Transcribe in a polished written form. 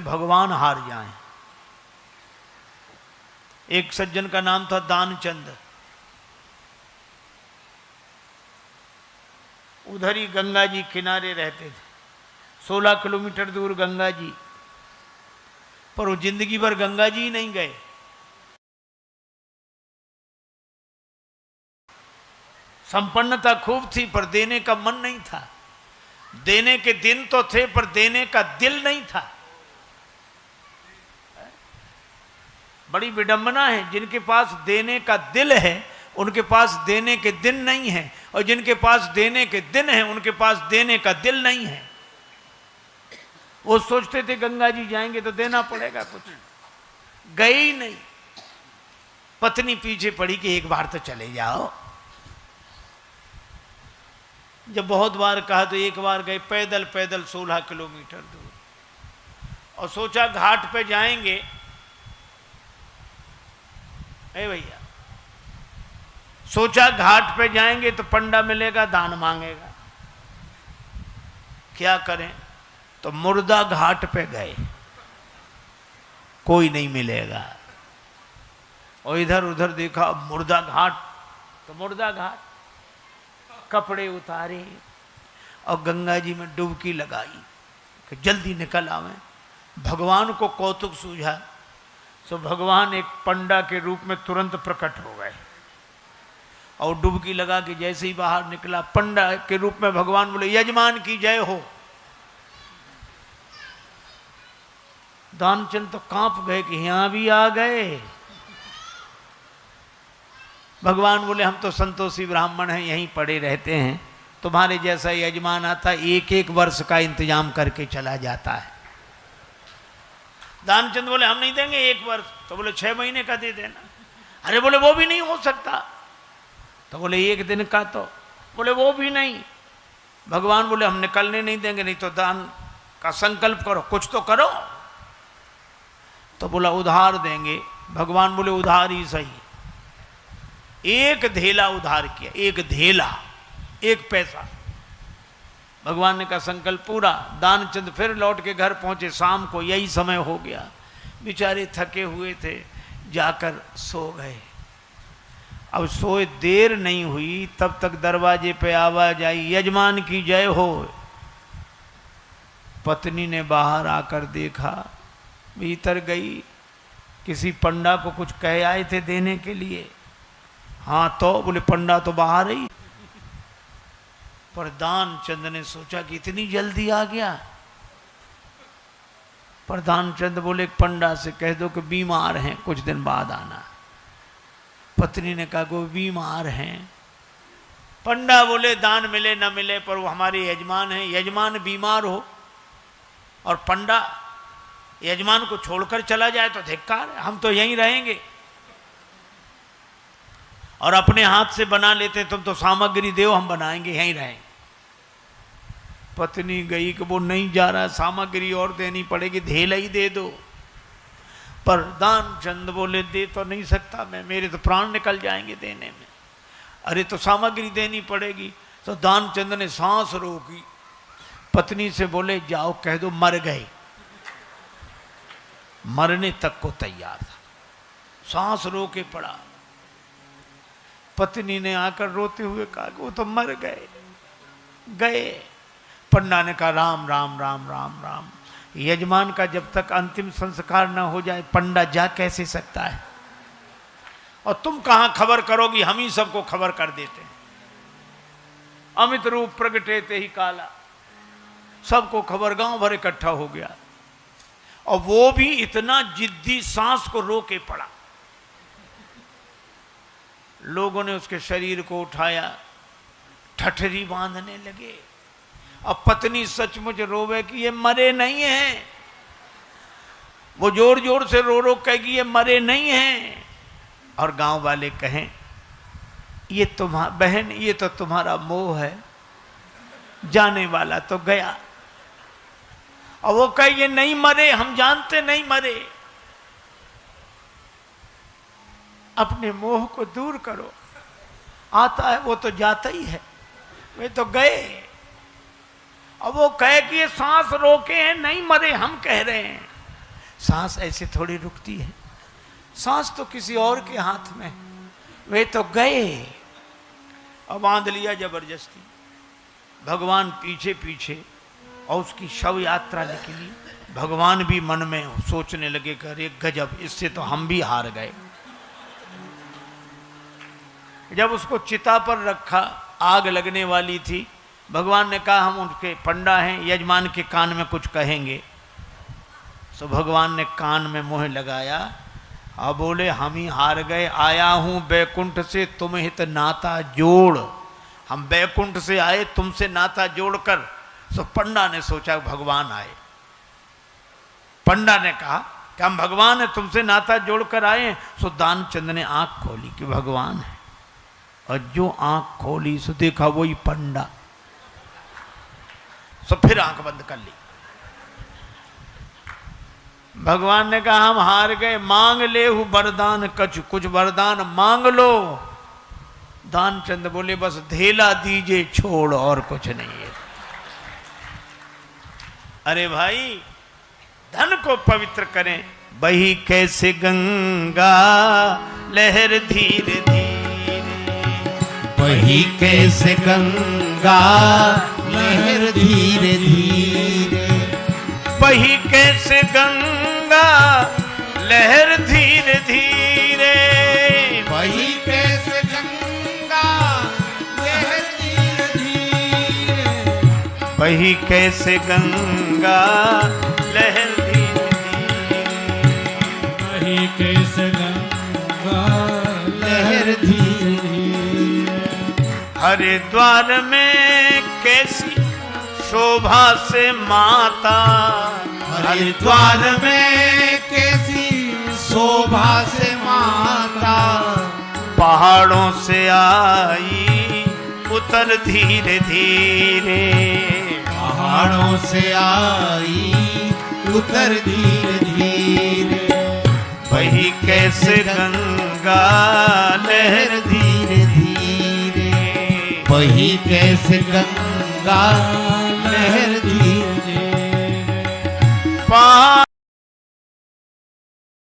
भगवान हार जाएं। एक सज्जन का नाम था दानचंद, उधर ही गंगा जी किनारे रहते थे, 16 किलोमीटर दूर गंगा जी, पर वो जिंदगी भर गंगा जी ही नहीं गए। संपन्नता खूब थी पर देने का मन नहीं था, देने के दिन तो थे पर देने का दिल नहीं था। बड़ी विडंबना है, जिनके पास देने का दिल है उनके पास देने के दिन नहीं है, और जिनके पास देने के दिन है उनके पास देने का दिल नहीं है। वो सोचते थे गंगा जी जाएंगे तो देना पड़ेगा कुछ, गए ही नहीं। पत्नी पीछे पड़ी कि एक बार तो चले जाओ। जब बहुत बार कहा तो एक बार गए, पैदल पैदल 16 किलोमीटर दूर, और सोचा घाट पे जाएंगे। ए भैया, सोचा घाट पे जाएंगे तो पंडा मिलेगा, दान मांगेगा, क्या करें? तो मुर्दा घाट पे गए, कोई नहीं मिलेगा। और इधर उधर देखा, मुर्दा घाट तो मुर्दा घाट, कपड़े उतारे और गंगा जी में डुबकी लगाई कि जल्दी निकल आवे। भगवान को कौतुक सूझा, तो भगवान एक पंडा के रूप में तुरंत प्रकट हो गए, और डुबकी लगा के जैसे ही बाहर निकला, पंडा के रूप में भगवान बोले, यजमान की जय हो। दानचंद तो कांप गए कि यहां भी आ गए। भगवान बोले, हम तो संतोषी ब्राह्मण हैं, यहीं पड़े रहते हैं, तुम्हारे जैसा यजमान आता एक एक वर्ष का इंतजाम करके चला जाता है। दानचंद बोले, हम नहीं देंगे एक वर्ष। तो बोले 6 महीने का दे देना। अरे बोले वो भी नहीं हो सकता। तो बोले 1 दिन का। तो बोले वो भी नहीं। भगवान बोले, हम निकलने नहीं देंगे, नहीं तो दान का संकल्प करो, कुछ तो करो। तो बोला उधार देंगे। भगवान बोले उधार ही सही। 1 धेला उधार किया, 1 धेला, 1 पैसा। भगवान ने कहा संकल्प पूरा। दानचंद फिर लौट के घर पहुंचे, शाम को यही समय हो गया। बेचारे थके हुए थे, जाकर सो गए। अब सोए देर नहीं हुई, तब तक दरवाजे पे आवाज आई, यजमान की जय हो। पत्नी ने बाहर आकर देखा, भीतर गई, किसी पंडा को कुछ कह आए थे देने के लिए। हाँ, तो बोले पंडा तो बाहर ही। पर दानचंद ने सोचा कि इतनी जल्दी आ गया। पर दानचंद बोले, पंडा से कह दो कि बीमार हैं, कुछ दिन बाद आना। पत्नी ने कहा वो बीमार हैं। पंडा बोले, दान मिले न मिले पर वो हमारे यजमान हैं, यजमान बीमार हो और पंडा यजमान को छोड़कर चला जाए तो धिक्कार है, हम तो यहीं रहेंगे। और अपने हाथ से बना लेते, तुम तो सामग्री दो, हम बनाएंगे, यहीं रहेंगे। पत्नी गई कि वो नहीं जा रहा, सामग्री और देनी पड़ेगी, धेला ही दे दो। पर दानचंद बोले, दे तो नहीं सकता मैं, मेरे तो प्राण निकल जाएंगे देने में। अरे तो सामग्री देनी पड़ेगी। तो दानचंद ने सांस रोकी, पत्नी से बोले, जाओ कह दो मर गए। मरने तक को तैयार था, सांस रोके पड़ा। पत्नी ने आकर रोते हुए कहा कि वो तो मर गए। गए। पंडा ने कहा, राम राम राम राम राम। यजमान का जब तक अंतिम संस्कार न हो जाए पंडा जा कैसे सकता है? और तुम कहां खबर करोगी, हम ही सबको खबर कर देते हैं। अमित रूप प्रगटे ते ही काला, सबको खबर, गांव भर इकट्ठा हो गया। और वो भी इतना जिद्दी, सांस को रोके पड़ा। लोगों ने उसके शरीर को उठाया, ठठरी बांधने लगे। अब पत्नी सचमुच रोवे कि ये मरे नहीं हैं। वो जोर जोर से रो रो कहेगी ये मरे नहीं हैं। और गांव वाले कहें, ये तुम्हारा बहन, ये तो तुम्हारा मोह है, जाने वाला तो गया। और वो कहे ये नहीं मरे, हम जानते नहीं मरे। अपने मोह को दूर करो, आता है वो तो जाता ही है, वे तो गए। अब वो कहे कि ये सांस रोके हैं, नहीं मरे, हम कह रहे हैं। सांस ऐसे थोड़ी रुकती है, सांस तो किसी और के हाथ में। वे तो गए और बांध लिया जबरदस्ती। भगवान पीछे पीछे और उसकी शव यात्रा निकली। भगवान भी मन में सोचने लगे कि अरे गजब, इससे तो हम भी हार गए। जब उसको चिता पर रखा, आग लगने वाली थी, भगवान ने कहा हम उनके पंडा हैं, यजमान के कान में कुछ कहेंगे। तो भगवान ने कान में मुंह लगाया और बोले हम ही हार गए, आया हूं बैकुंठ से तुम हित नाता जोड़। हम बैकुंठ से आए तुमसे नाता जोड़कर। तो पंडा ने सोचा भगवान आए। पंडा ने कहा कि हम भगवान है, तुमसे नाता जोड़कर आए। सो दानचंद ने आंख खोली कि भगवान है, और जो आंख खोली सो देखा वही पंडा। सो फिर आंख बंद कर ली। भगवान ने कहा हम हार गए, मांग ले हूं वरदान कछु, कुछ वरदान मांग लो। दानचंद बोले बस धेला दीजिए छोड़, और कुछ नहीं है। अरे भाई, धन को पवित्र करें। बही कैसे गंगा लहर धीरे धीरे, बही कैसे गंगा लहर धीरे धीरे, बही कैसे गंगा लहर धीरे धीरे, बही कैसे गंगा लहर धीरे धीरे, बही कैसे गंगा लहर धीरे धीरे, बही कैसे गंगा लहर धीरे धीरे। हरिद्वार में कैसी शोभा से माता, हरिद्वार में कैसी शोभा से माता, पहाड़ों से आई उतर धीरे धीरे, पहाड़ों से आई उतर धीरे धीरे, वही कैसे गंगा लहर धीरे धीरे, वही कैसे गंगा लहर धीरे धीरे।